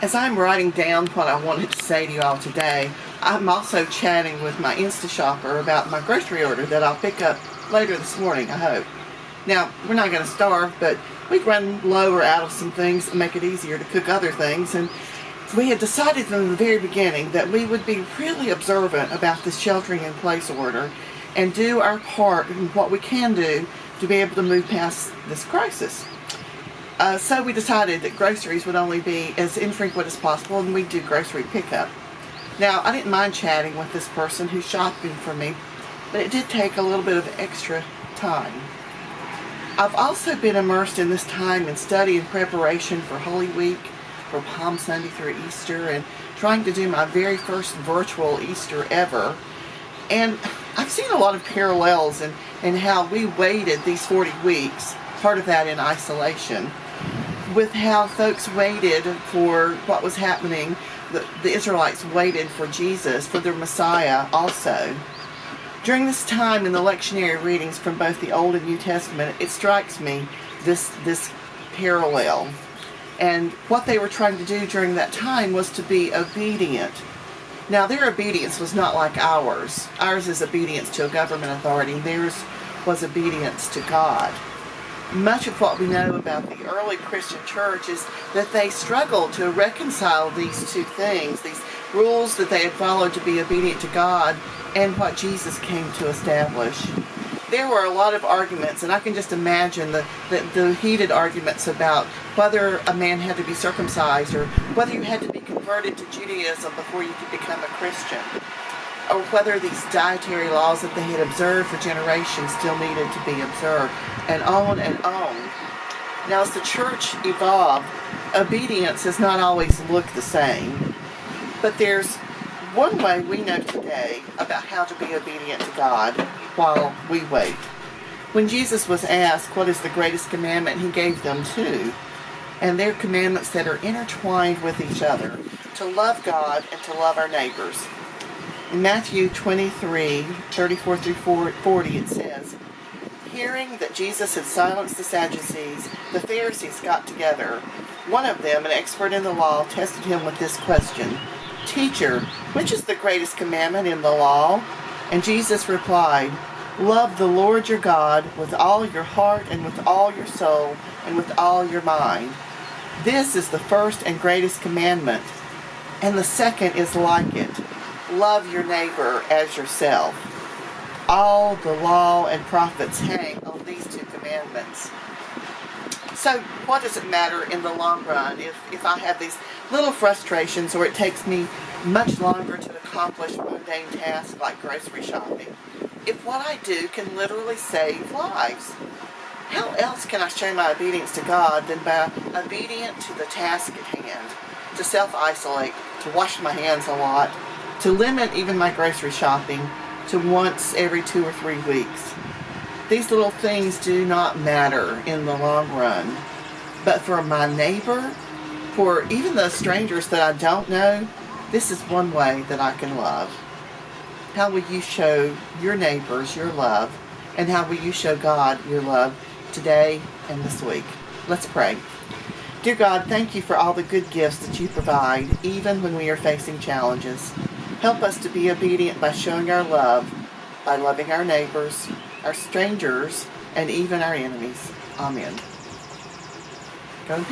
As I'm writing down what I wanted to say to you all today, I'm also chatting with my Insta shopper about my grocery order that I'll pick up later this morning, I hope. Now, we're not going to starve, but we'd run low or out of some things that make it easier to cook other things, and we had decided from the very beginning that we would be really observant about this sheltering in place order and do our part in what we can do to be able to move past this crisis. So we decided that groceries would only be as infrequent as possible, and we'd do grocery pickup. Now, I didn't mind chatting with this person who's shopping for me, but it did take a little bit of extra time. I've also been immersed in this time in study and preparation for Holy Week, for Palm Sunday through Easter, and trying to do my very first virtual Easter ever. And I've seen a lot of parallels in how we waited these 40 weeks, part of that in isolation, with how folks waited for what was happening. The Israelites waited for Jesus, for their Messiah also. During this time in the lectionary readings from both the Old and New Testament, it strikes me this parallel. And what they were trying to do during that time was to be obedient. Now, their obedience was not like ours. Ours is obedience to a government authority. Theirs was obedience to God. Much of what we know about the early Christian church is that they struggled to reconcile these two things, these rules that they had followed to be obedient to God and what Jesus came to establish. There were a lot of arguments, and I can just imagine the heated arguments about whether a man had to be circumcised or whether you had to be converted to Judaism before you could become a Christian, or whether these dietary laws that they had observed for generations still needed to be observed, and on and on. Now, as the church evolved, obedience has not always looked the same, but there's one way we know today about how to be obedient to God while we wait. When Jesus was asked what is the greatest commandment, he gave them two, and they're commandments that are intertwined with each other: to love God and to love our neighbors. In Matthew 23:34 through 40, it says, "Hearing that Jesus had silenced the Sadducees, the Pharisees got together. One of them, an expert in the law, tested him with this question: 'Teacher, which is the greatest commandment in the law?' And Jesus replied, 'Love the Lord your God with all your heart and with all your soul and with all your mind. This is the first and greatest commandment. And the second is like it: love your neighbor as yourself.' All the law and prophets hang on these two commandments." So what does it matter in the long run if I have these little frustrations, or it takes me much longer to accomplish mundane tasks like grocery shopping, if what I do can literally save lives? How else can I show my obedience to God than by obedient to the task at hand, to self-isolate, to wash my hands a lot, to limit even my grocery shopping to once every 2 or 3 weeks? These little things do not matter in the long run. But for my neighbor, for even the strangers that I don't know, this is one way that I can love. How will you show your neighbors your love? And how will you show God your love today and this week? Let's pray. Dear God, thank you for all the good gifts that you provide, even when we are facing challenges. Help us to be obedient by showing our love, by loving our neighbors, our strangers, and even our enemies. Amen. Go in peace.